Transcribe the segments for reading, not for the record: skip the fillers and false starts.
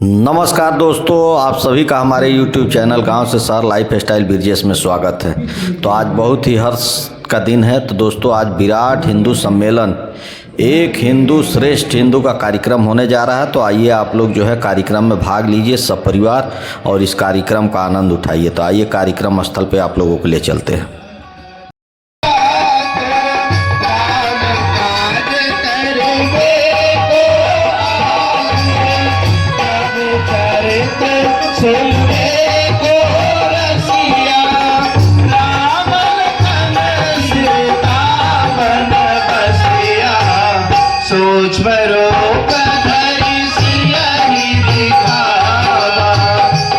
नमस्कार दोस्तों, आप सभी का हमारे YouTube चैनल गांव से शहर लाइफ स्टाइल ब्रिजेश में स्वागत है। तो आज बहुत ही हर्ष का दिन है। तो दोस्तों, आज विराट हिंदू सम्मेलन एक हिंदू श्रेष्ठ हिंदू का कार्यक्रम होने जा रहा है। तो आइए आप लोग जो है कार्यक्रम में भाग लीजिए सब परिवार और इस कार्यक्रम का आनंद उठाइए। तो आइए कार्यक्रम स्थल पे आप लोगों को ले चलते हैं। सोच भरो कधरी सियाही दिखावा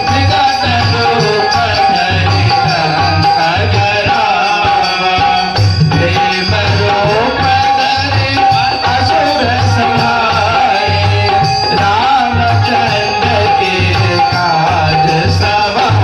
दिखा करो कधरी लंका जरावा ले मरो कधरी असुर संहारे रामचंद्र के काज सवारे।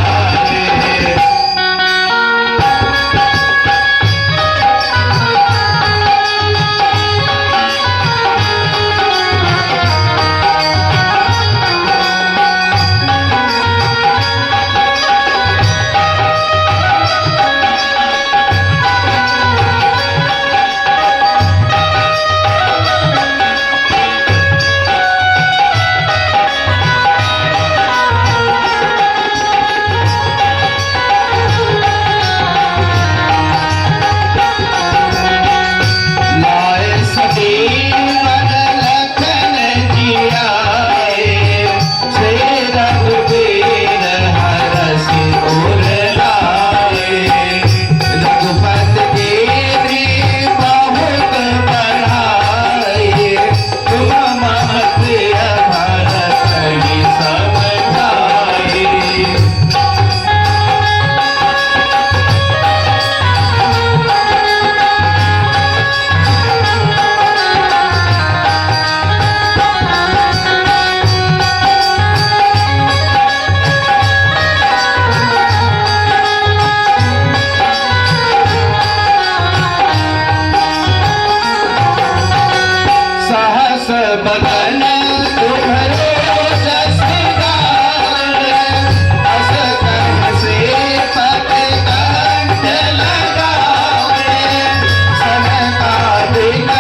बदन तुम्हारे जस गान अस कह से पत कंठ लगावे सनकादिक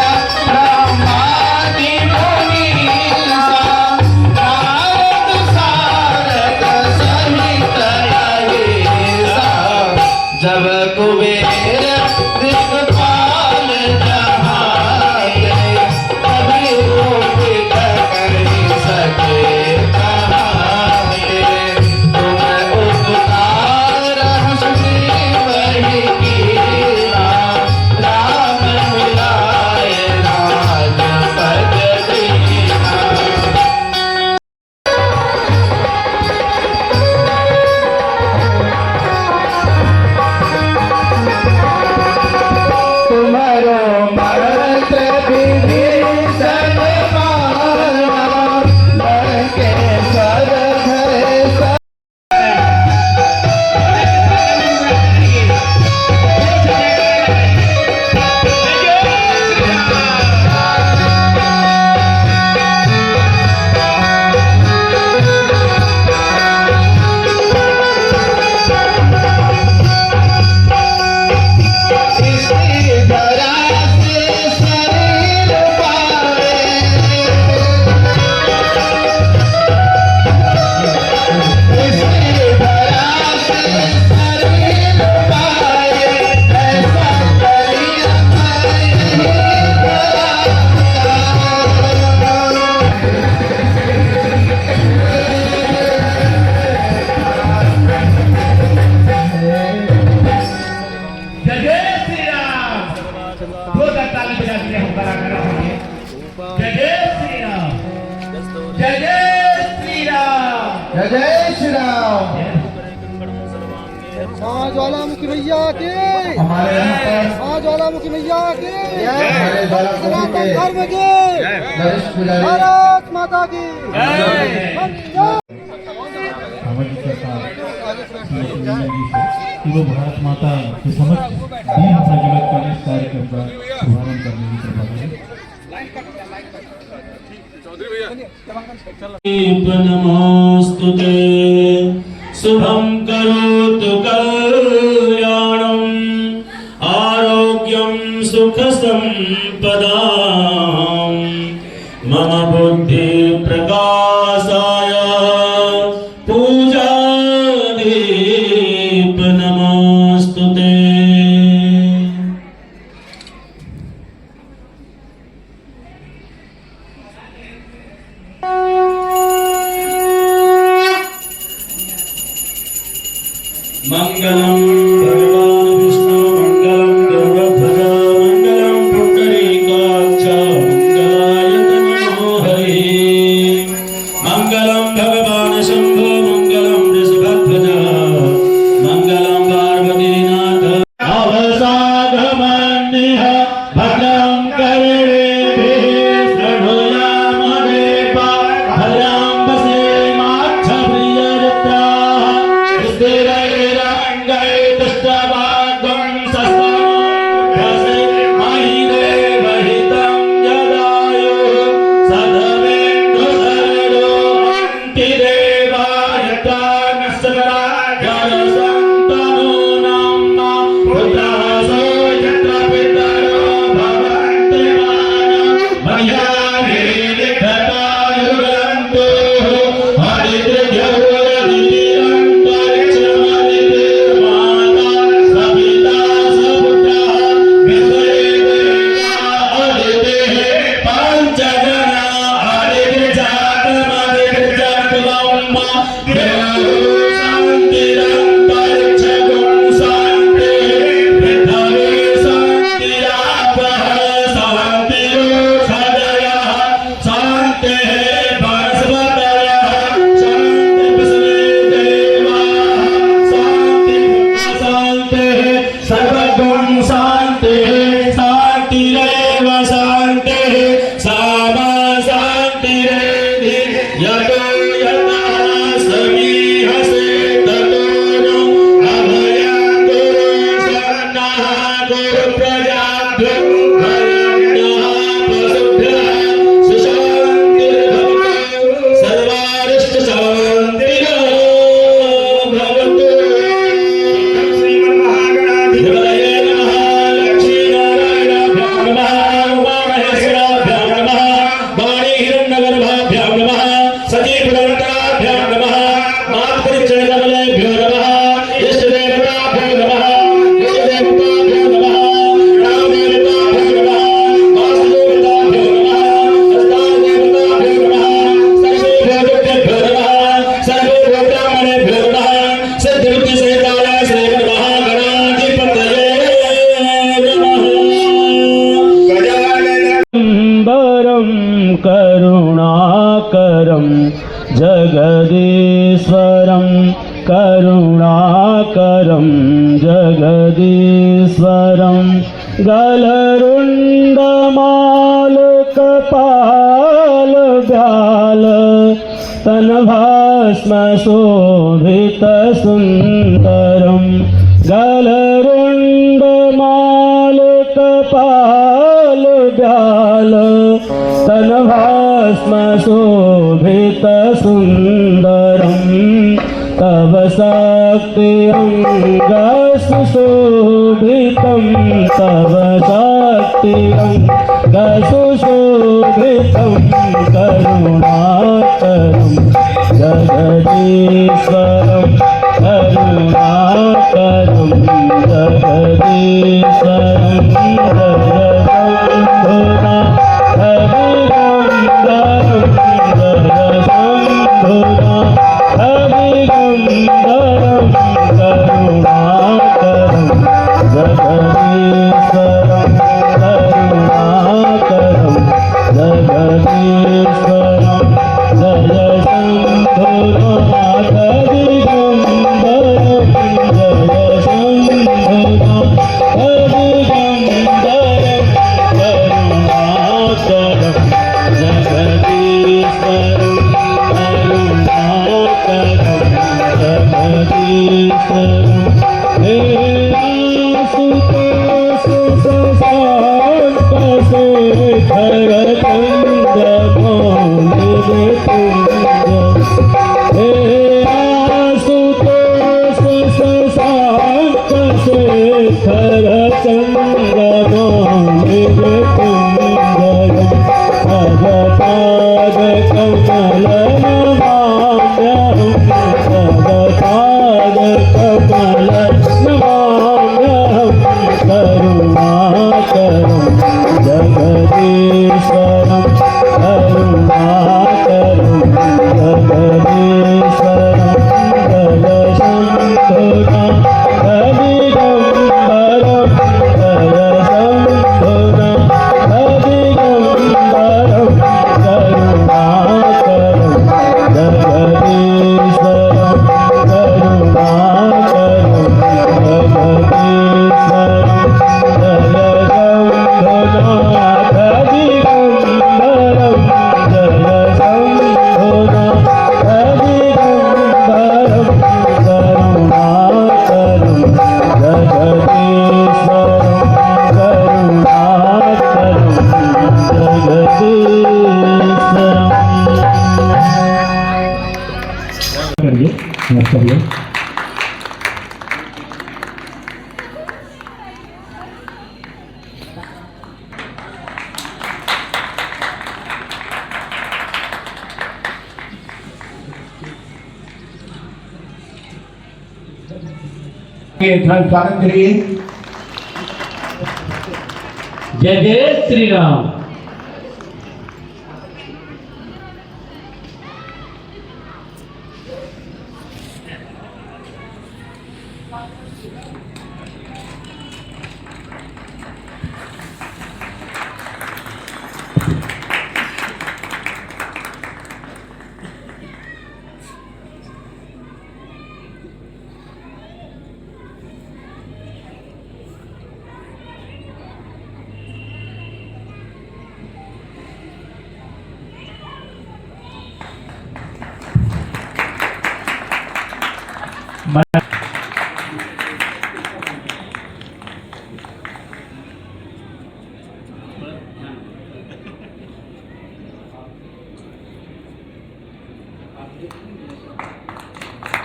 ब्रह्मादि मुनीसा नारद सारद सहित अहिसा जब कुबेर दिक्पाल जहाते जय श्री राम। माँ ज्वालामुखी मैया की, हमारे यहाँ पर माँ ज्वालामुखी मैया की, हमारे सनातन धर्म की, वरिष्ठ पुजारी भारत माता की पूर्व भारत माता के समक्ष दीन प्रज्वलित कर इस कार्यक्रम का शुभारंभ करने की कृपा करें। नमोस्तुते शुभं करोतु कल्याणं आरोग्यं सुखसम्पदां मम बुद्धि प्रकाशाय पूजादीप नमोस्तुते। मंगलम भगवान विष्णु मंगलम गरुड़ध्वज मंगलम पुंडरीकाक्ष मंगलाय नमो हरि मंगलम भगवान शंभो मंगलम ऋषभध्वज मंगलम पार्वतीनाथ अवसागमन्यः भद्रं कर्णेभिः शृणुयाम देवा भद्रं पश्येमाक्षप्रियरित्राः करुणाकरं जगदीश्वरं करुणाकरं जगदीश्वरं गलरुण्डमालकपाल व्याल तनभास्म शोभितसुन्दरं गलरुण्डमालकपाल व्याल तनभास्म शोभितसुन्दरं तव शक्ति अङ्गसुशोभितं तव शक्ति अङ्गसुशोभितं करुणाकरं जगदीश्वरं करुणाकरं जगदीश्वरं जगशम्भुना हरिगंधरं जगशम्भुना हरिगंधरं करुणाकरं जगदीश्वरं करुणाकरं जगदीश्वरं जय मत करिए। स्वागत करिए। जय जय श्री राम।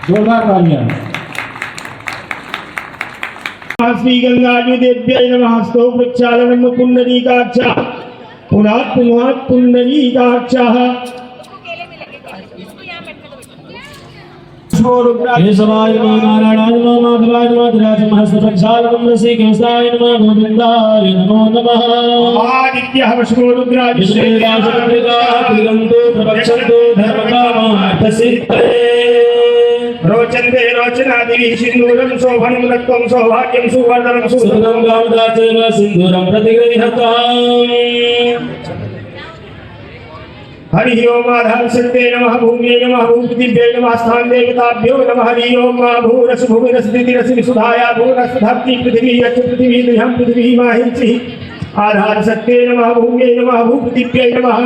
जोरदार तालियां। श्री गंगाजी देव्यै नमः। स्तो प्रक्षालनम पुंडरीकाक्षा पुनात् पुनात् पुंडरीकाक्षः। केशवाय नमः, नारायणाय नमः, माधवाय नमः, धिराज महस्ते प्रक्षालनम ऋषिकेशाय नमः, गोविंदाय नमो नमः। आदित्यः वशो रुद्राज दिगंतो प्रवक्षन्तु धर्मकामार्थसिद्धये। रोचन्ते रोचनादिभिः सिन्दूरं शोभनं रक्तं सौभाग्यं सुवर्धनं सुगंधं गामदाचैव सिन्दूरं प्रतिगृह्णताम्। हरि ओम आधार शक्ते नमः। भूम्यै नमः। भूपतिभ्यै नमः। स्थान देवताभ्यो नमः। हरि ओम मा भूरस भूमिरस दितिरस विसुधाया भूरस धरती पृथ्वी यच्च पृथ्वी द्विहं पृथ्वी माहिंसिः। आधार शक्ते नमः। भूम्यै नमः। भूपतिभ्यै नमः।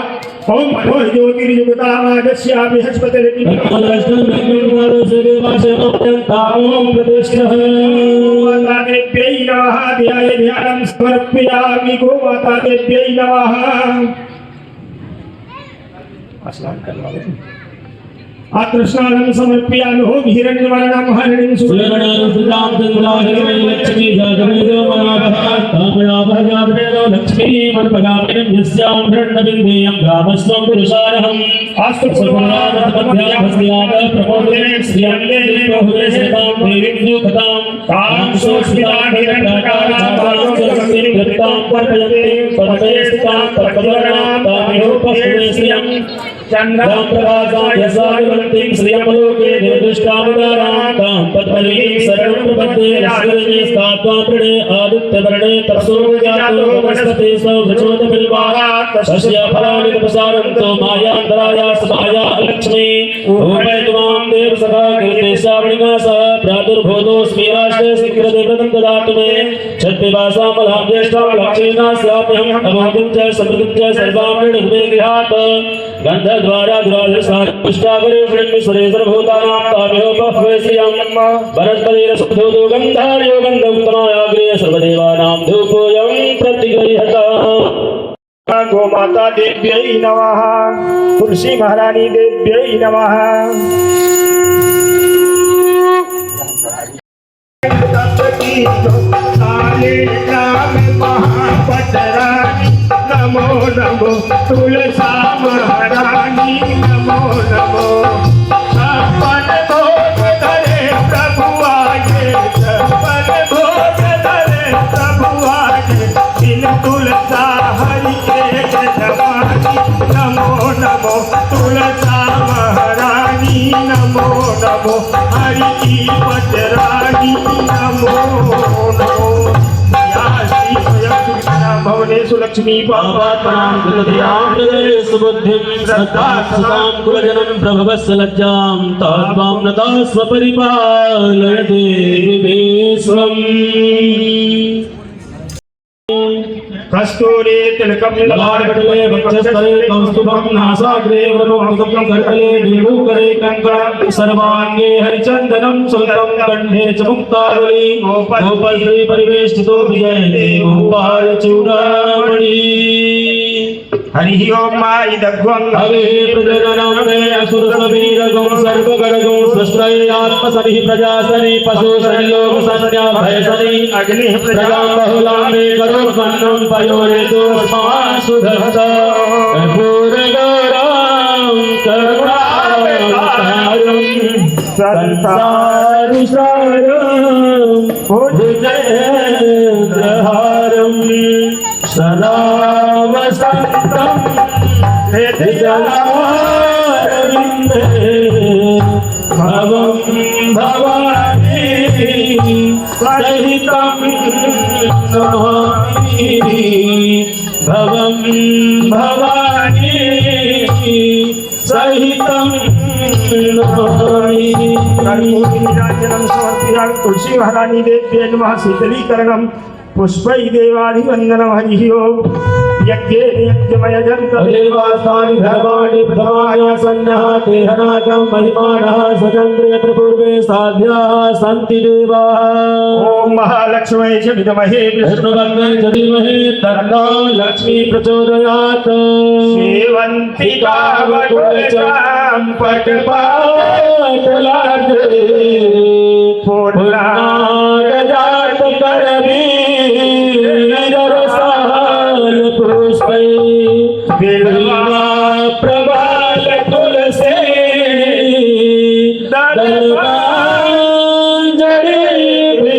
ओम मनो ज्योतिर्युगतामागस्या बृहस्पतिर्निमित्तं गोमातादेव्यै नमः। ध्याय ध्यानं समर्पयामि। गोमातादेव्यै नमः। आत्मस्नानं समर्पयामि। ओम हिरण्यवर्णं हरिणीं सुवर्णं सुदां चन्द्राहिरं लक्ष्मी जागरितो मनाभः कामयाभयाभ्रेदो लक्ष्मी मनपगामिनं यस्यां हिरण्यबिन्देयं गामस्वं पुरुषारहम्। आस्तु सर्वनामपद्याभस्याद प्रमोदने श्रियं बहुले सतां देवीं दुःखतां तां सोऽस्मितां हिरण्यकारां सरस्वतीं गतां पर्पयन्तीं पद्मे स्थितां पर्पवर्णां तामिहोपस्मे श्रियं चन्द्रां प्रभासाय सागरवन्तीं श्रियमलोके निर्दिष्टावतारां तां पद्मलीं सर्वं प्रपद्ये लक्ष्मीं स्थात्वा प्रणे आदित्यवर्णे तपसो जातो वनस्पति सौभ्रचोदबिल्वाः तस्य फलानि तपसारन्तो मायान्तराया समाया लक्ष्मी। ओम त्वां देव सखा कीर्ते श्रावणिका सह प्रादुर्भूतोऽस्मि राष्ट्रे शीघ्रते व्रतं ददातु मे। षट्विवासां मलां ज्येष्ठां लक्ष्मीना स्याम्यहम् अमोघं च समृद्धं च सर्वां ऋणुमे गृहात् गन्धद्वारा दुराधिष्ठापुष्टागरेश्वरेश्वरे सर्वभूतानां ताभ्योपह्वेश्रियं वनस्पतिरसुद्धो गन्धार्यो गन्ध उत्तमायाग्रे सर्वदेवानां धूपोऽयं प्रतिगृह्यतः। गोमाता देव्यै नमः। तुलसी महारानी देव्यै नमः। नमो नमो तुलसा महारानी नमो नमो। छप्पन भोग धरे प्रभु आए। छप्पन भोग धरे प्रभु आए। इन तुलसा हरि के जवानी नमो नमो तुलसा महारानी नमो नमो। हरि की पटरानी नमो नमो। भवनेषु लक्ष्मी पापात्मनां कृतयां हृदये सुबुद्धिं श्रद्धा सदां कुलजनं प्रभवस्य लज्जां तात्मां नता स्वपरिपालय देवि विश्वम्। कस्तूरी तिलकं ललाटपटले वक्षस्थले कौस्तुभं नासाग्रे वरमोहकं करतले देवुकरे कङ्कणं सर्वाङ्गे हरिचन्दनं सुलभं कण्ठे च मुक्तावली गोपश्री परिवेष्टितो विजयते गोपालचूडामणि। हरि ओम माइदग्वं हवे प्रजननं मे असुरसवीरगं सर्वगणगं सृष्टयात्मसनि प्रजासनि पशुसंयोगसंज्ञाभयसनि अग्निः प्रजां बहुलां मे करोत्पन्नं पयोरेतो सुधहत पूर्णगौरां करुणावतारं संसारसारं भुजगेन्द्रहारं सदा वसन्तं हृदयारविन्दे भवं भवानी सहितं नमामि भवं भवानी सहितं नमामि कर्पूरनीराजनं समर्पयामि तुलसी महारानी देव्यै नमः शीतलीकरणं पुष्पै देवादिवन्दनं हरिः ओम यज्ञेन यज्ञमयजं देवास्तानि धर्माणि प्रथमाया सन्नः तेहनाकं महिमानः सचन्द्र यत्र पूर्वे साध्याः सन्ति देवाः ओम महालक्ष्मै च विद्महे विष्णुवन्दे च धीमहि तन्नो लक्ष्मी प्रचोदयात् सेवन्तिका वटुलचां पटपाटलाग्रे पूर्णागजात करवीररसाल पुष्पै बिल्वा प्रभात तुलसे दर्पाञ्जलिभिः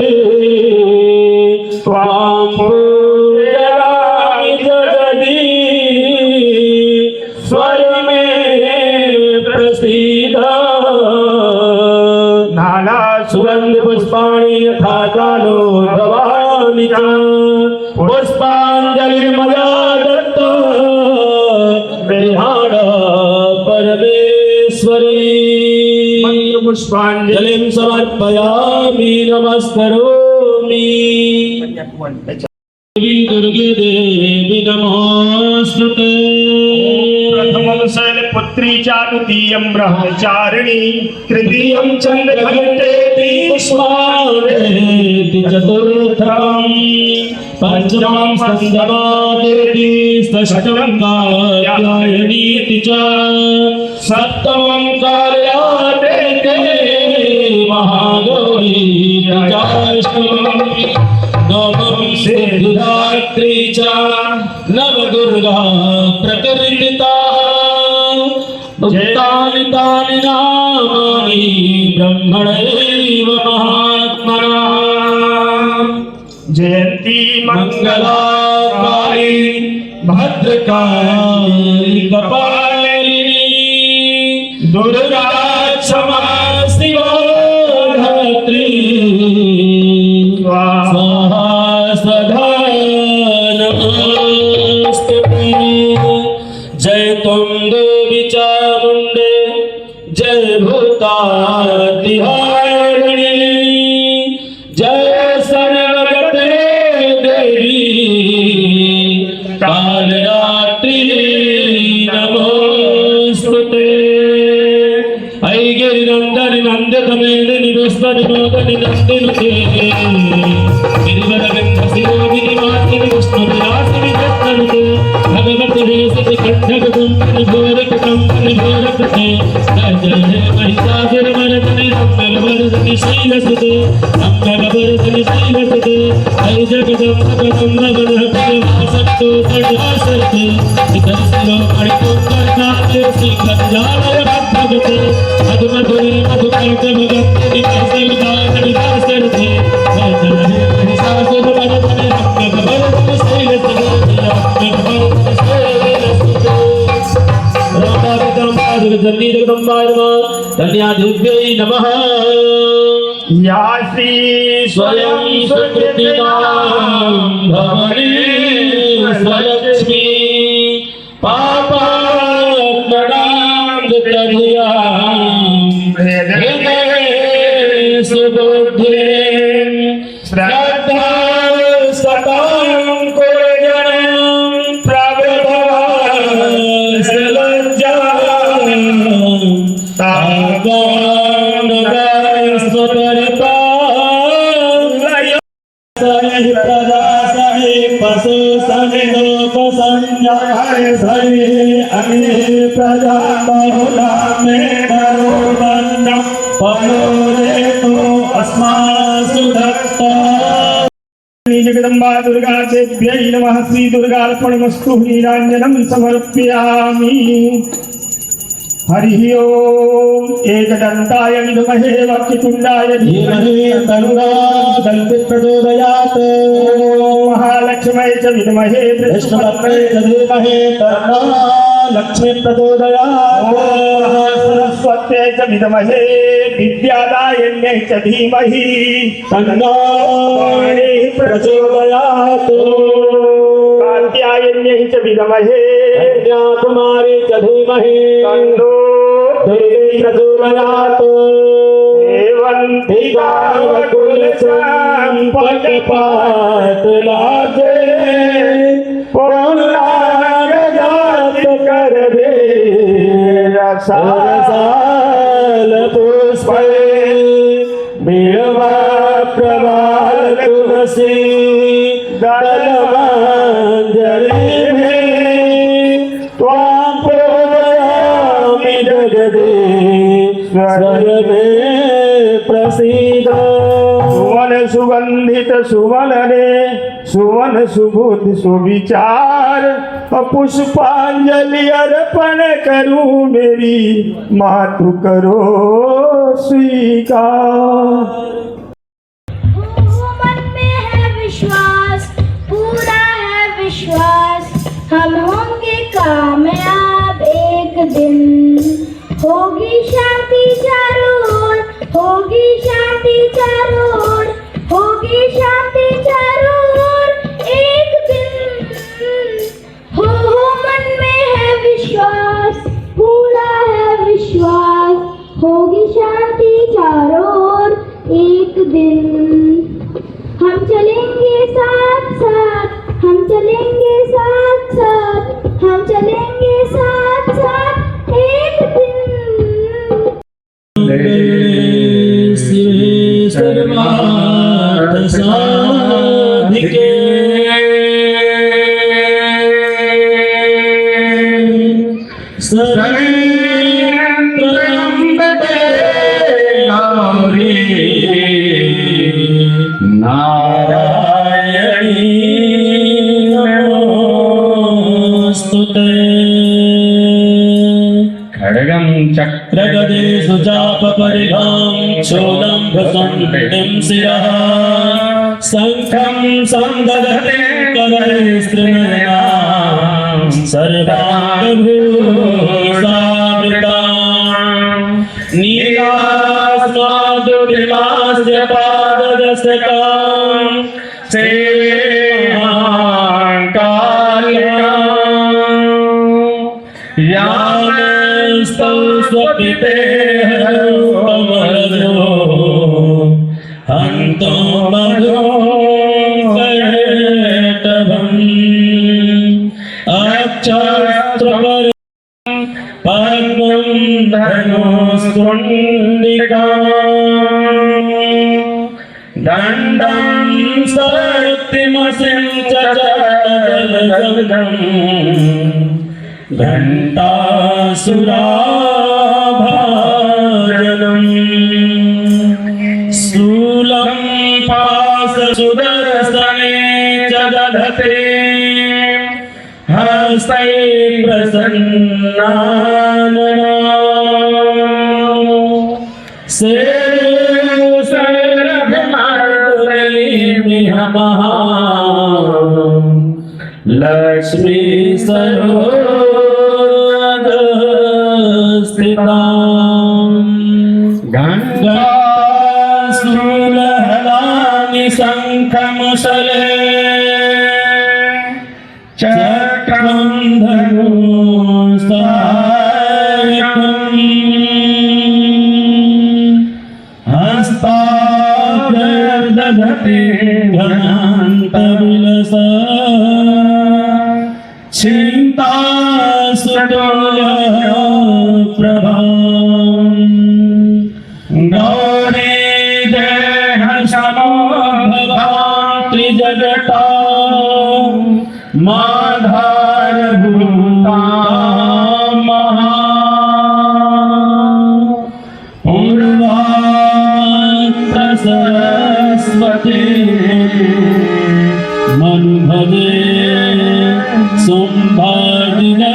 त्वां पूजयामि जगदीश स्वर में प्रसीद नाना सुगंध पुष्पाणि यथा कालो भवानि च पुष्पाञ्जलिर्मया दत्त गृहाण परमेश्वरी पुष्पाञ्जलिं समर्पयामि नमस्करोमि देवी दुर्गे देवी नमोस्तुते प्रथमं शैलपुत्री च द्वितीयं ब्रह्मचारिणी तृतीयं चन्द्रघण्टेति पुष्पाणेति चतुर्थं पंचमं स्कन्दमादेति षष्ठं कात्यायनीति च सप्तमं काल्यादेति महागौरी चाष्टमं नवमं सिद्धिदात्री च नवदुर्गा प्रकीर्तिताः उक्तानि तानि नामानि ब्रह्मणैव महात्मना जयन्ती मंगलाकाली भद्रकाली कपालिनी दुर्गा क्षमा शिवा धात्री स्वाहा सदा नमस्तुते जय तुम देवी चामुंडे जय भूतातिहारिणी जय सर्वगते देवी कालरात्रि नमोस्तुते ऐगिरि नंदनि नंदतमेदिनि विश्वविनोदनि नंदिनुते गिरिवरविंद शिरोदिनि मातृनि विष्णुविलासिनि जत्तनुते भगवति हेसति कंठकं घोरकं घोरकते जय जय हे महिषासुरमर्दिनि रम्यकवर्धिनि शैलसुते रम्यकवर्धिनि शैलसुते ऐ जगदम्ब रमणः सत्तो सदासते मणिपुङ्कर्णाते श्रीखञ्जालय भद्रगते मधुमधुरे मधुकैटभगत्ति कैसलदानि दासरते जय जय हे महिषासुरमर्दिनि रम्यकवर्धिनि शैलसुते रम्यकवर्धिनि शैलसुते जगन्नी जगदम्बाय नमः कन्यादेव्यै नमः या श्री स्वयं सुकृतिनां भवने स्वलक्ष्मी पापात्मनां दधियां हृदये सुबुद्धिं श्रद्धा सतां कुलजनं प्रबोधवान् लज्जां तावान् स्वपरपां सहि प्रदा सहि पशु सहि लोक संजय सहि पयोरेतो अस्मासु दत्तः जगदम्बा दुर्गा देव्यै नमः। श्री दुर्गार्पणमस्तु। नीराञ्जनं समर्पयामि। हरि ओम। एकदन्ताय विद्महे वक्रतुण्डाय धीमहि तन्नो दन्ति प्रचोदयात्। महालक्ष्म्यै च विद्महे विष्णुपत्न्यै च धीमहि तन्नो लक्ष्मी प्रचोदयात्। सरस्वत्यै च विद्महे विद्यादायिन्यै च धीमहि तन्नो प्रचोदयात्। कात्यायन्यै च विद्महे कन्याकुमारी च धीमहि तन्नो देवी प्रचोदयात्। देवन्तिका कुलसम्पत्पातलाजे पुण्डागजात कर दे रसाल पुष्पे बिल्वा प्रवाल तुलसी दलमांजलि में त्वां पूजयामि जगदीश्वर में प्रसीद। सुवन सुगंधित सुवन रे सुवन सुबुध सुविचार पुष्पांजलि अर्पण करूं मेरी मातु करो स्वीकार। मन में है विश्वास, पूरा है विश्वास, हम होंगे कामयाब एक दिन। होगी शांति चारों ओर, होगी शांति चारों ओर, होगी शांति चारों ओर एक दिन। हो मन में है विश्वास, पूरा है विश्वास, होगी शांति चारों ओर एक दिन। हम चलेंगे साथ साथ, हम चलेंगे साथ साथ, हम चलेंगे साथ साथ एक दिन। शिवे सर्वार्थ साधिके सर्वत्रम्बके गौरी नारायणी नमोस्तुते। खड्गं चक्रगदेषु चापपरिभां शूलं भृशं शिरः शङ्खं संदधते करैः स्त्रीणां सर्वाङ्गभूषावृतां नीलास्मादुर्विलास्य पाददशकां सेवाकालिकां यामस्तौ स्वपिते कमलो हन्तो मधो कैटभम् अक्षस्त्रपर पद्मं धनुस्तुण्डिकां दण्डं शक्तिमसिं च जलजगदम् घण्टासुराभाजनम् स्थूलं पाशसुदर्शने च दधते हस्तै प्रसन्नाननाम् सेवसरभमर्दलीमिहमः लक्ष्मी सरोदस्थिताम् गङ्गासूलहलानि शङ्खमुशले चक्रं धनुस्सायकम् हस्ताग्रदधते घनान्तविलस चिन्तासुतुल्य प्रभाम् गौरी देह समोभवाति जगता माधारभूता महा पूर्वा मनु भजे संभादिने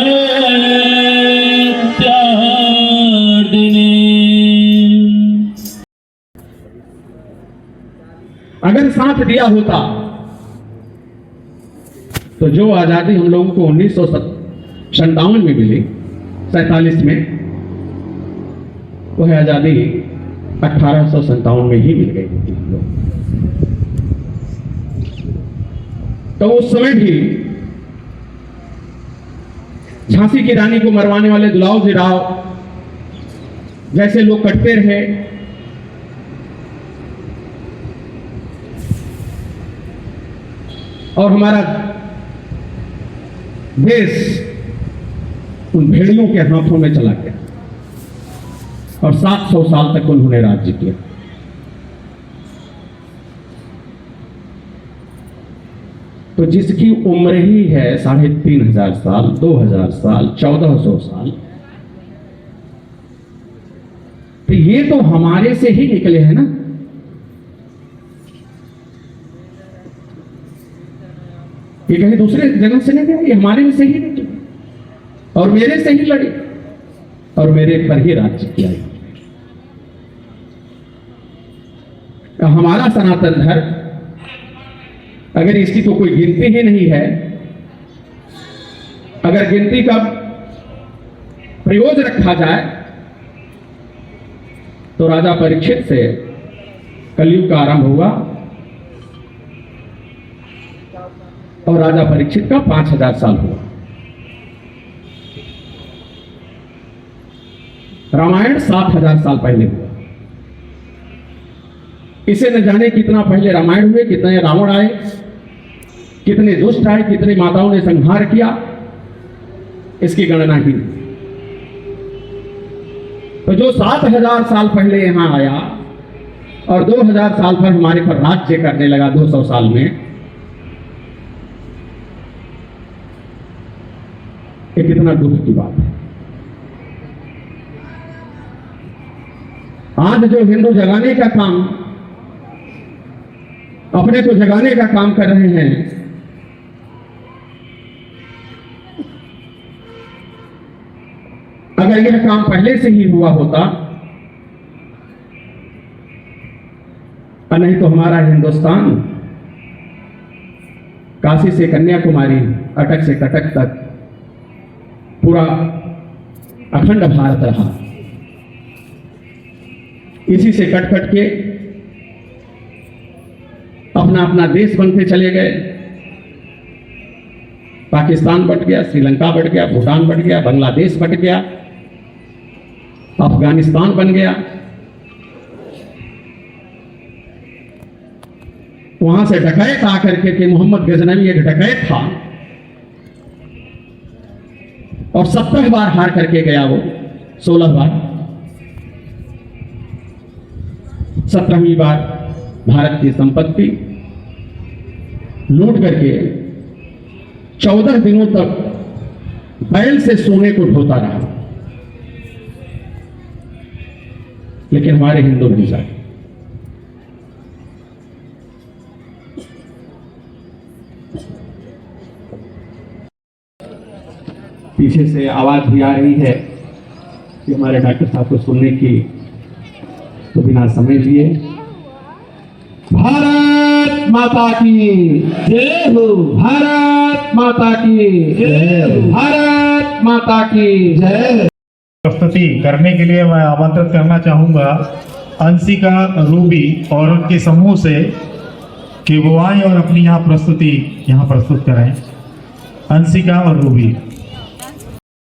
त्यादिने। अगर साथ दिया होता तो जो आजादी हम लोगों को 1957 में मिली, 47 में, वह आजादी 1857 में ही मिल गई होती हम लोग। तो उस समय भी झांसी की रानी को मरवाने वाले दुलाव जी राव जैसे लोग कटते रहे, और हमारा देश उन भेड़ियों के हाथों में चला गया और 700 साल तक उन्होंने राज्य किया। तो जिसकी उम्र ही है 3500 साल, 2000 साल, 1400 साल, तो ये तो हमारे से ही निकले हैं ना। ये कहीं दूसरे जगह से नहीं गया, ये हमारे में से ही निकले और मेरे से ही लड़ी और मेरे पर ही राज्य किया। हमारा सनातन धर्म, अगर इसकी तो कोई गिनती ही नहीं है, अगर गिनती का प्रयोज रखा जाए तो राजा परीक्षित से कलयुग का आरंभ हुआ और राजा परीक्षित का 5000 साल हुआ। रामायण 7000 साल पहले हुआ। इसे न जाने कितना पहले रामायण हुए, कितने रावण आए, कितने दुष्ट आए, कितने माताओं ने संहार किया, इसकी गणना ही नहीं। तो जो 7000 साल पहले यहां आया और 2000 साल पर हमारे पर राज्य करने लगा 200 साल में, ये कितना दुख की बात है। आज जो हिंदू जगाने का काम, अपने को जगाने का काम कर रहे हैं, अगर यह काम पहले से ही हुआ होता, और नहीं तो हमारा हिंदुस्तान काशी से कन्याकुमारी, अटक से कटक तक पूरा अखंड भारत रहा। इसी से कट कट के अपना अपना देश बनते चले गए। पाकिस्तान बट गया, श्रीलंका बट गया, भूटान बट गया, बांग्लादेश बट गया, अफगानिस्तान बन गया। वहां से डकैत आकर के मोहम्मद गजनवी एक डकैत था और 70 बार हार करके गया वो, 16 बार। 17वीं बार भारत की संपत्ति लूट करके 14 दिनों तक बैल से सोने को ढोता रहा, लेकिन हमारे हिंदू नहीं जाए। पीछे से आवाज भी आ रही है कि हमारे डॉक्टर साहब को सुनने की, तो बिना समझ लिए भारत माता की जय हो, भारत माता की जय हो, भारत माता की जय। प्रस्तुति करने के लिए मैं आमंत्रित करना चाहूँगा अंशिका, रूबी और उनके समूह से कि वो आए और अपनी यहाँ प्रस्तुति यहाँ प्रस्तुत करें। अंशिका और रूबी।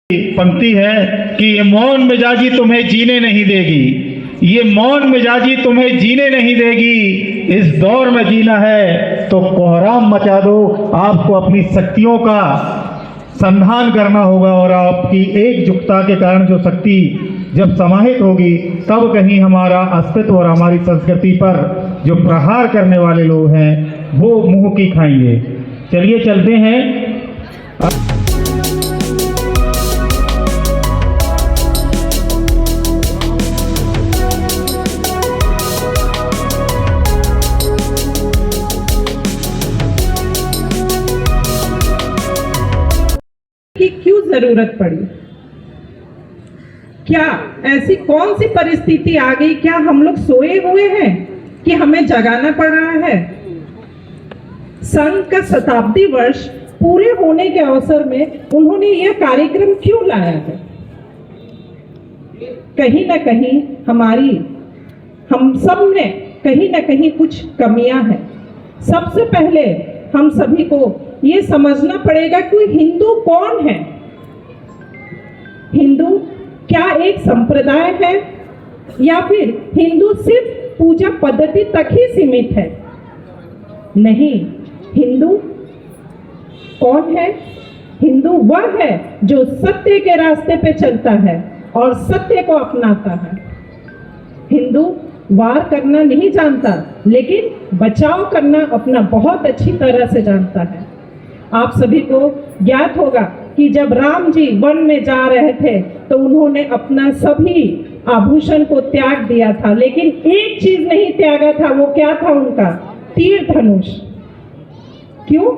पंक्ति है कि ये मौन मिजाजी तुम्हें जीने नहीं देगी, ये मौन मिजाजी तुम्हें जीने नहीं देगी। इस दौर में जीना है तो कोहराम मचा दो। आपको अपनी शक्तियों का संधान करना होगा और आपकी एकजुटता के कारण जो शक्ति जब समाहित होगी, तब कहीं हमारा अस्तित्व और हमारी संस्कृति पर जो प्रहार करने वाले लोग हैं वो मुंह की खाएंगे। चलिए चलते हैं। जरूरत पड़ी? क्या ऐसी कौन सी परिस्थिति आ गई? क्या हम लोग सोए हुए हैं कि हमें जगाना पड़ रहा है? संघ का शताब्दी वर्ष पूरे होने के अवसर में उन्होंने यह कार्यक्रम क्यों लाया है? कहीं ना कहीं हम सब में कहीं ना कहीं कुछ कमियां हैं। सबसे पहले हम सभी को ये समझना पड़ेगा कि हिंदू कौन है। हिंदू क्या एक संप्रदाय है या फिर हिंदू सिर्फ पूजा पद्धति तक ही सीमित है? नहीं, हिंदू कौन है? हिंदू वह है जो सत्य के रास्ते पे चलता है और सत्य को अपनाता है। हिंदू वार करना नहीं जानता, लेकिन बचाव करना अपना बहुत अच्छी तरह से जानता है। आप सभी को ज्ञात होगा कि जब राम जी वन में जा रहे थे तो उन्होंने अपना सभी आभूषण को त्याग दिया था, लेकिन एक चीज नहीं त्यागा था। वो क्या था उनका? तीर धनुष। क्यों?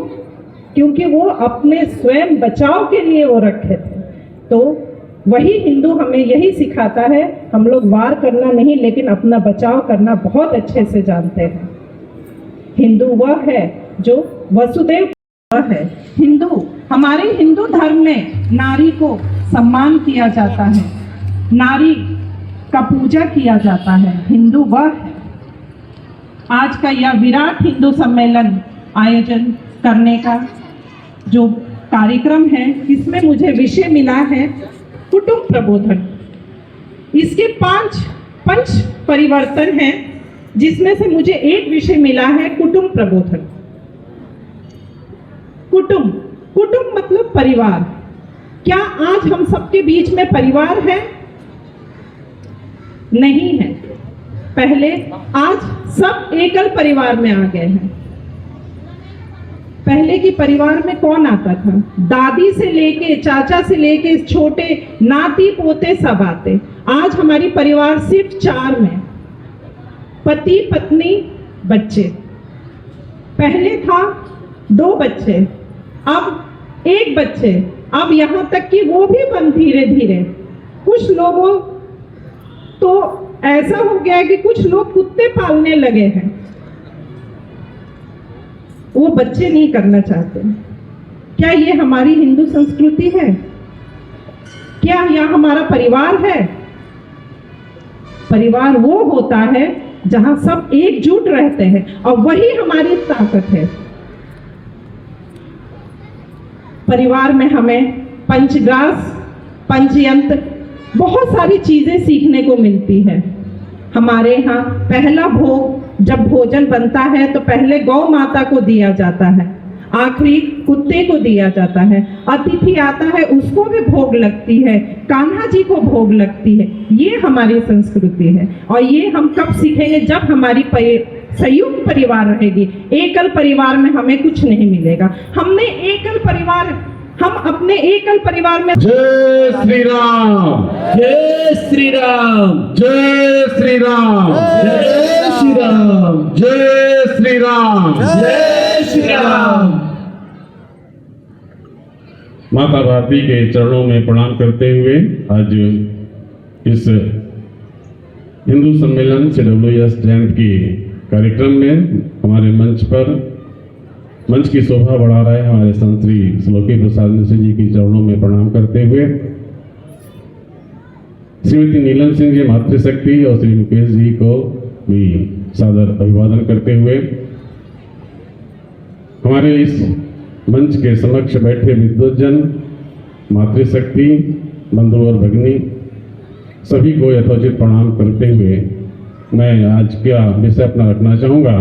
क्योंकि वो अपने स्वयं बचाव के लिए वो रखे थे। तो वही हिंदू हमें यही सिखाता है। हम लोग वार करना नहीं, लेकिन अपना बचाव करना बहुत अच्छे से जानते हैं। हिंदू वह है जो वसुदेव है। हिंदू, हमारे हिंदू धर्म में नारी को सम्मान किया जाता है, नारी का पूजा किया जाता है। हिंदू वह है। आज का यह विराट हिंदू सम्मेलन आयोजन करने का जो कार्यक्रम है, इसमें मुझे विषय मिला है कुटुंब प्रबोधन। इसके 5 पंच परिवर्तन हैं, जिसमें से मुझे एक विषय मिला है कुटुंब प्रबोधन। कुटुंब मतलब परिवार। क्या आज हम सबके बीच में परिवार है? नहीं है। पहले आज सब एकल परिवार में आ गए हैं। पहले की परिवार में कौन आता था? दादी से लेके चाचा से लेके छोटे नाती पोते सब आते। आज हमारी परिवार सिर्फ 4 में, पति पत्नी बच्चे। पहले था 2 बच्चे, अब 1 बच्चे, अब यहां तक कि वो भी बंद धीरे धीरे। कुछ लोगों तो ऐसा हो गया कि कुछ लोग कुत्ते पालने लगे हैं, वो बच्चे नहीं करना चाहते। क्या ये हमारी हिंदू संस्कृति है? क्या यह हमारा परिवार है? परिवार वो होता है जहां सब एकजुट रहते हैं, और वही हमारी ताकत है। परिवार में हमें पंचग्रास, पंचयंत्र, बहुत सारी चीजें सीखने को मिलती है। हमारे यहाँ पहला भोग जब भोजन बनता है तो पहले गौ माता को दिया जाता है, आखिरी कुत्ते को दिया जाता है। अतिथि आता है उसको भी भोग लगती है, कान्हा जी को भोग लगती है। ये हमारी संस्कृति है, और ये हम कब सीखेंगे? जब हमारी संयुक्त परिवार रहेगी। एकल परिवार में हमें कुछ नहीं मिलेगा। हम अपने एकल परिवार में जय श्री राम, जय श्री राम, जय श्री राम, जय श्री राम, जय श्री राम, जय श्री राम। माता भारती के चरणों में प्रणाम करते हुए आज इस हिंदू सम्मेलन CWS जयंती के कार्यक्रम में हमारे मंच की शोभा बढ़ा रहे हमारे संत श्री श्लोकी प्रसाद मिश्र जी के चरणों में प्रणाम करते हुए श्रीमती नीलम सिंह जी मातृशक्ति और श्री मुकेश जी को भी सादर अभिवादन करते हुए हमारे इस मंच के समक्ष बैठे विद्वज्जन, मातृशक्ति, बंधु और भगिनी सभी को यथोचित प्रणाम करते हुए मैं आज का विषय अपना रखना चाहूँगा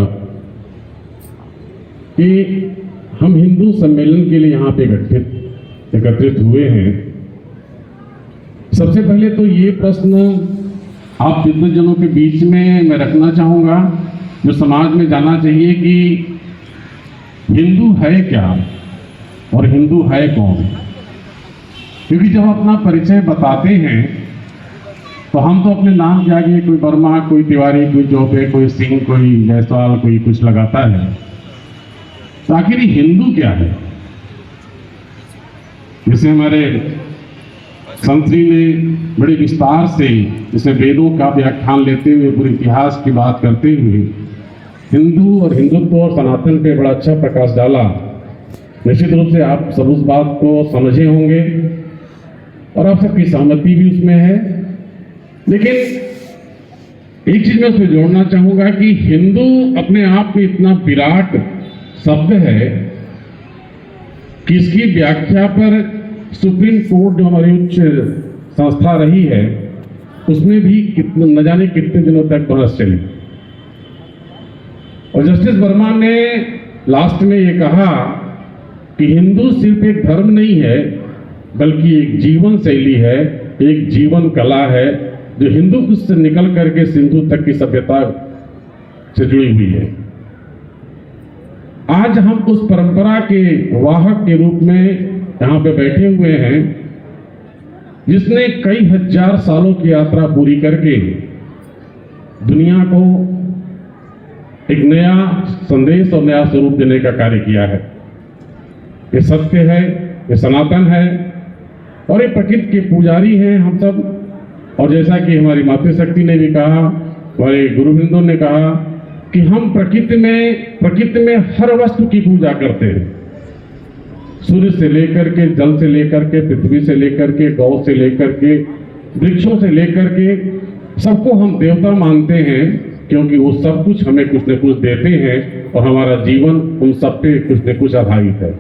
कि हम हिंदू सम्मेलन के लिए यहाँ पे एकत्रित हुए हैं। सबसे पहले तो ये प्रश्न आप विद्वज्जनों के बीच में मैं रखना चाहूँगा, जो समाज में जाना चाहिए कि हिंदू है क्या और हिंदू है कौन। क्योंकि जब अपना परिचय बताते हैं तो हम तो अपने नाम के आगे कोई वर्मा, कोई तिवारी, कोई चौबे, कोई सिंह, कोई जायसवाल, कोई कुछ लगाता है। तो आखिर हिंदू क्या है? जैसे हमारे संत जी ने बड़े विस्तार से इसे वेदों का व्याख्यान लेते हुए पूरे इतिहास की बात करते हुए हिंदू और हिंदुत्व और सनातन पे बड़ा अच्छा प्रकाश डाला। निश्चित रूप से आप सब उस बात को समझे होंगे और आप सबकी सहमति भी उसमें है। लेकिन एक चीज मैं उसमें जोड़ना चाहूंगा कि हिंदू अपने आप में इतना विराट शब्द है कि इसकी व्याख्या पर सुप्रीम कोर्ट जो हमारी उच्च संस्था रही है उसमें भी कितने न जाने कितने दिनों तक बहस चली और जस्टिस वर्मा ने लास्ट में ये कहा कि हिंदू सिर्फ एक धर्म नहीं है बल्कि एक जीवन शैली है, एक जीवन कला है जो हिंदू कुश से निकल करके सिंधु तक की सभ्यता से जुड़ी हुई है। आज हम उस परंपरा के वाहक के रूप में यहाँ पे बैठे हुए हैं जिसने कई हजार सालों की यात्रा पूरी करके दुनिया को एक नया संदेश और नया स्वरूप देने का कार्य किया है। ये सत्य है, ये सनातन है और ये प्रकृति के पुजारी हैं हम सब। और जैसा कि हमारी मातृशक्ति ने भी कहा, हमारे गुरुवृंदों ने कहा कि हम प्रकृति में हर वस्तु की पूजा करते हैं। सूर्य से लेकर के, जल से लेकर के, पृथ्वी से लेकर के, गौ से लेकर के, वृक्षों से लेकर के सबको हम देवता मानते हैं क्योंकि वो सब कुछ हमें कुछ न कुछ देते हैं और हमारा जीवन उन सब पे कुछ न कुछ आधारित है।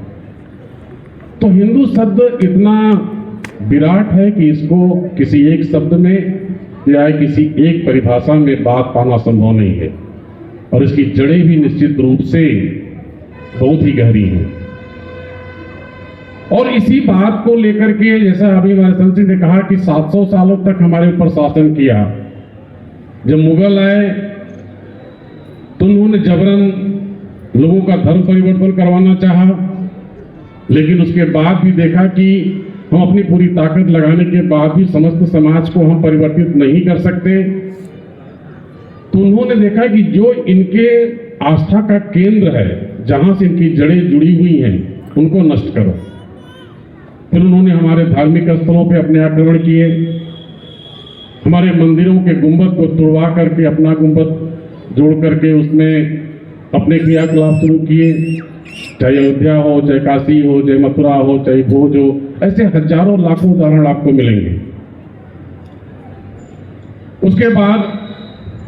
तो हिंदू शब्द इतना विराट है कि इसको किसी एक शब्द में या किसी एक परिभाषा में बात पाना संभव नहीं है और इसकी जड़ें भी निश्चित रूप से बहुत ही गहरी हैं। और इसी बात को लेकर के जैसा अभी हमारे संत जी ने कहा कि 700 सालों तक हमारे ऊपर शासन किया। जब मुगल आए तो उन्होंने जबरन लोगों का धर्म परिवर्तन करवाना चाहा, लेकिन उसके बाद भी देखा कि हम अपनी पूरी ताकत लगाने के बाद भी समस्त समाज को हम परिवर्तित नहीं कर सकते। तो उन्होंने देखा कि जो इनके आस्था का केंद्र है, जहां से इनकी जड़ें जुड़ी हुई हैं, उनको नष्ट करो। फिर उन्होंने हमारे धार्मिक स्थलों पे अपने आक्रमण किए, हमारे मंदिरों के गुंबद को तोड़वा करके अपना गुंबद जोड़ करके उसमें अपने क्रियाकलाप शुरू किए, चाहे अयोध्या हो, चाहे काशी हो, चाहे मथुरा हो, चाहे भोज हो, ऐसे हजारों लाखों उदाहरण आपको मिलेंगे। उसके बाद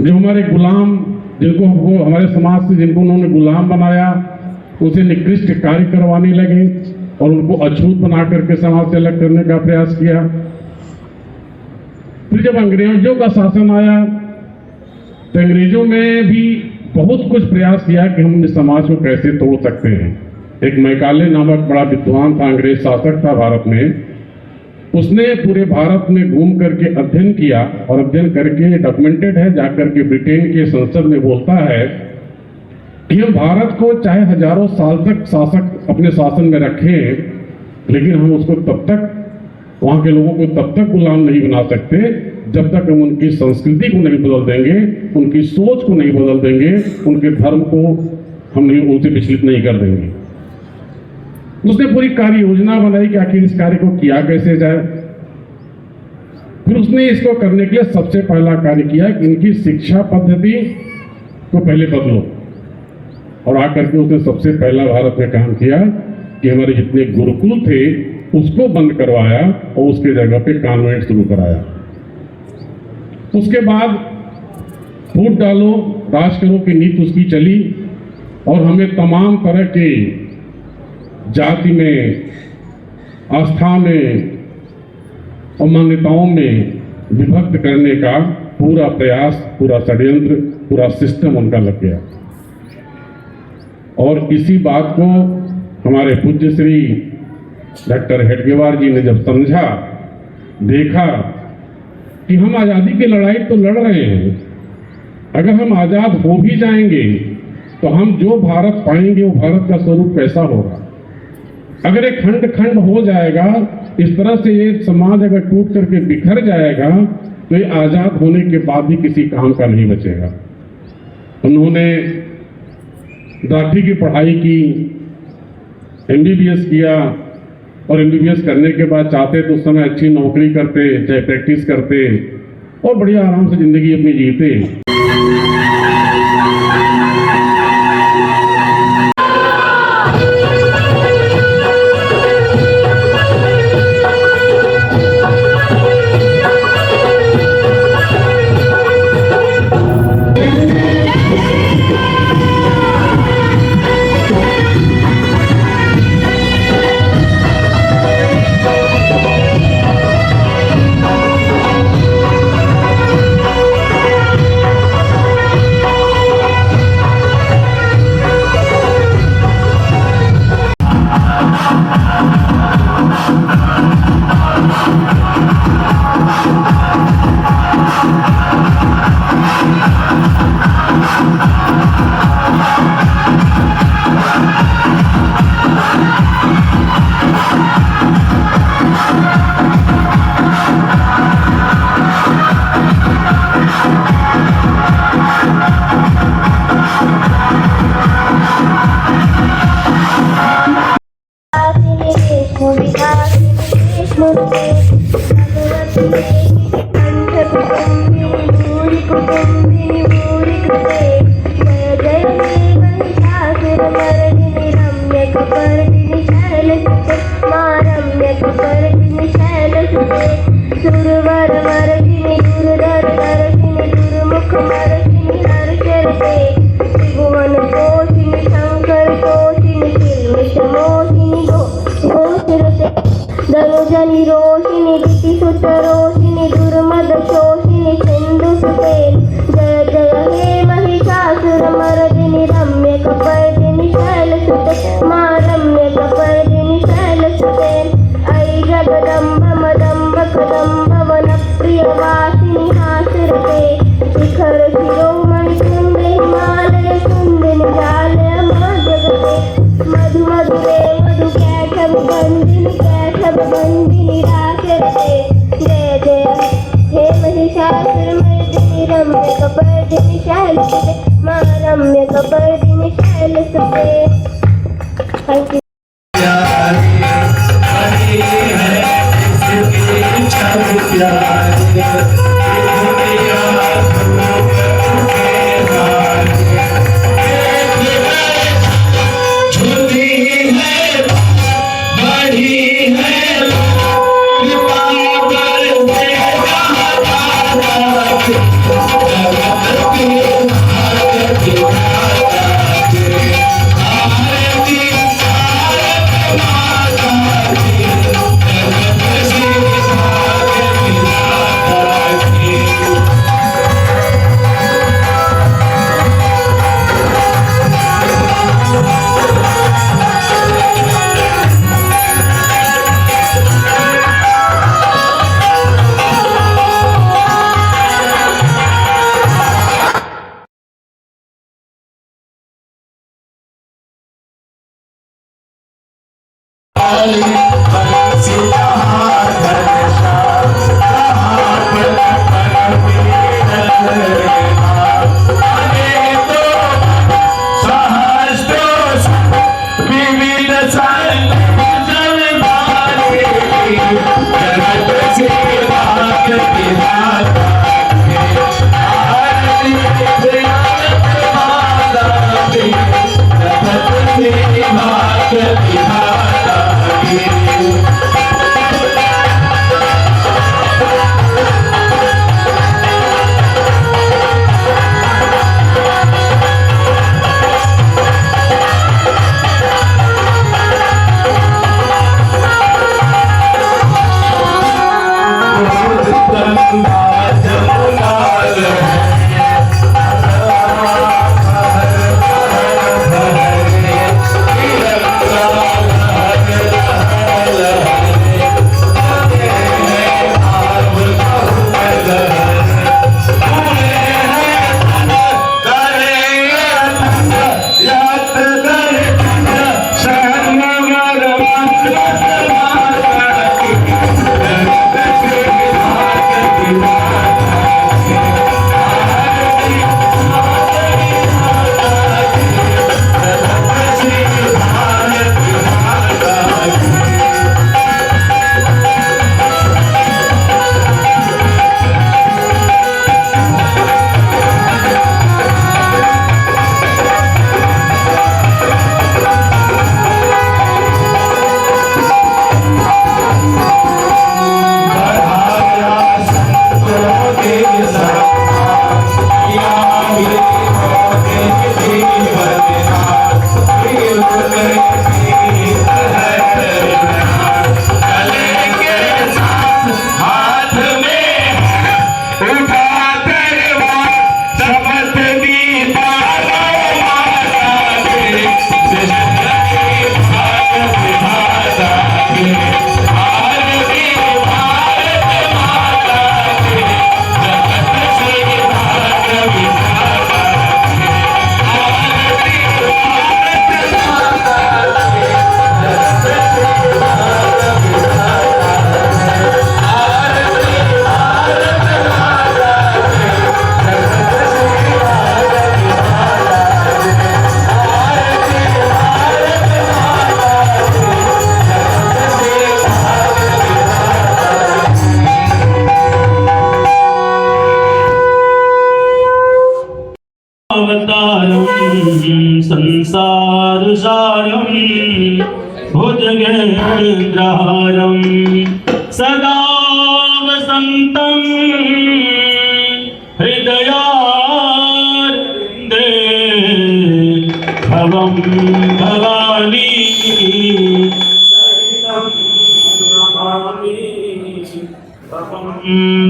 जो हमारे गुलाम, जिनको वो हमारे समाज से जिनको उन्होंने गुलाम बनाया, उनसे निकृष्ट कार्य करवाने लगे और उनको अछूत बना करके समाज से अलग करने का प्रयास किया। फिर जब अंग्रेजों का शासन आया तो अंग्रेजों में भी बहुत कुछ प्रयास किया कि हम इस समाज को कैसे तोड़ सकते हैं। एक मैकाले नामक बड़ा विद्वान था, अंग्रेज शासक था भारत में, उसने पूरे भारत में घूम करके अध्ययन किया और अध्ययन करके डॉक्यूमेंटेड है, जाकर के ब्रिटेन के संसद में बोलता है कि हम भारत को चाहे हजारों साल तक शासक अपने शासन में रखें, लेकिन हम उसको तब तक, वहां के लोगों को तब तक गुलाम नहीं बना सकते जब तक हम उनकी संस्कृति को नहीं बदल देंगे, उनकी सोच को नहीं बदल देंगे, उनके धर्म को हम नहीं, उनसे विचलित नहीं कर देंगे। उसने पूरी कार्य योजना बनाई कि आखिर इस कार्य को किया कैसे जाए। फिर उसने इसको करने के लिए सबसे पहला कार्य किया कि इनकी शिक्षा पद्धति को पहले बदलो, और आकर के उसने सबसे पहला भारत में काम किया कि हमारे जितने गुरुकुल थे उसको बंद करवाया और उसके जगह पे कॉन्वेंट शुरू कराया। उसके बाद फूट डालो राज करो की नीति उसकी चली और हमें तमाम तरह के जाति में, आस्था में और मान्यताओं में विभक्त करने का पूरा प्रयास, पूरा षड्यंत्र, पूरा सिस्टम उनका लग गया। और इसी बात को हमारे पूज्य श्री डॉक्टर हेडगेवार जी ने जब समझा, देखा कि हम आज़ादी की लड़ाई तो लड़ रहे हैं, अगर हम आज़ाद हो भी जाएंगे तो हम जो भारत पाएंगे वो भारत का स्वरूप कैसा होगा। अगर एक खंड खंड हो जाएगा, इस तरह से ये समाज अगर टूट करके बिखर जाएगा तो ये आज़ाद होने के बाद भी किसी काम का नहीं बचेगा। उन्होंने डॉक्टरी की पढ़ाई की, MBBS किया, और एमबीबीएस करने के बाद चाहते तो उस समय अच्छी नौकरी करते, चाहे प्रैक्टिस करते और बढ़िया आराम से जिंदगी अपनी जीते। धनुजनि रोहिणी दिति सुत रोहिणी दुर्मद शोषिणी सिंधु सुते जय जय हे महिषासुर मर्दिनि रम्य कपर्दिनि शैलसुते मा रम्य कपर्दिनि शैलसुते ऐ जगदम्ब मदम्ब कदम्ब वनप्रियवासिनि हासुरते शिखर शिरोमणि कुण्ड हिमालय कुण्डिनि जालय मा जगते मधु मधुरे मधु कैटभ बंदिनी राशरते जय जय हे महिषासुर मर्दिनि रम्य कपर्दिनि शैलसुते मा रम्य कपर्दिनि शैलसुते। Thank you. Yeah. अवतारम संसार सारम भुजगेन्द्रहारम सदा वसंतम हृदयारविंदे भवम भवानी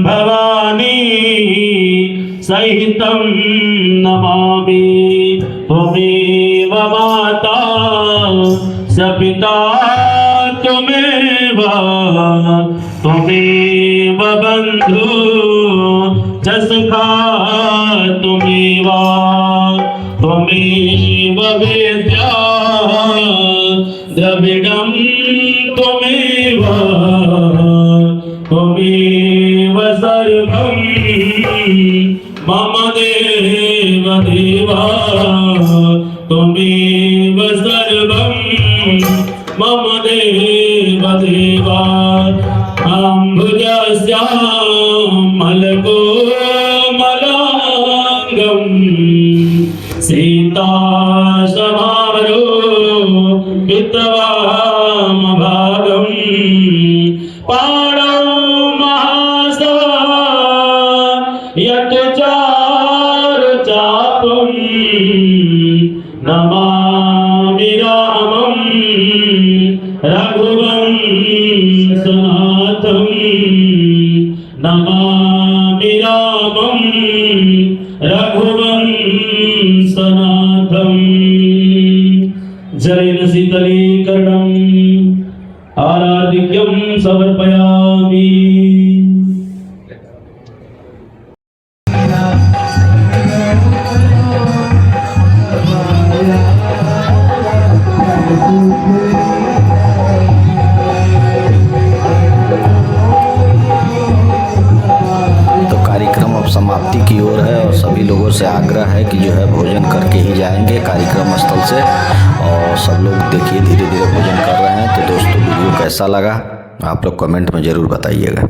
भवानी सहितं नमामि त्वमेव माता स पिता त्वमेव बन्धु च सखा त्वमेव वेद्या द्रविडं त्वमेव सर्वं मम देव देवा त्वमेव सर्वं मम देव देवा अम्बुजस्यामलकोमलाङ्गं सीतासमारो पितवामभागं पाणौ महासा यत्चारुचापं नमामि रामं रघुवंशनाथं नमामि रामं रघुवंशनाथं जलेन शीतलीकरणम् आराधिक्यं समर्पयामि। कार्यक्रम अब समाप्ति की ओर है और सभी लोगों से आग्रह है कि जो है भोजन करके ही जाएंगे कार्यक्रम स्थल से। और सब लोग देखिए धीरे धीरे भोजन कर रहे हैं। तो दोस्तों वीडियो कैसा लगा आप लोग कमेंट में ज़रूर बताइएगा।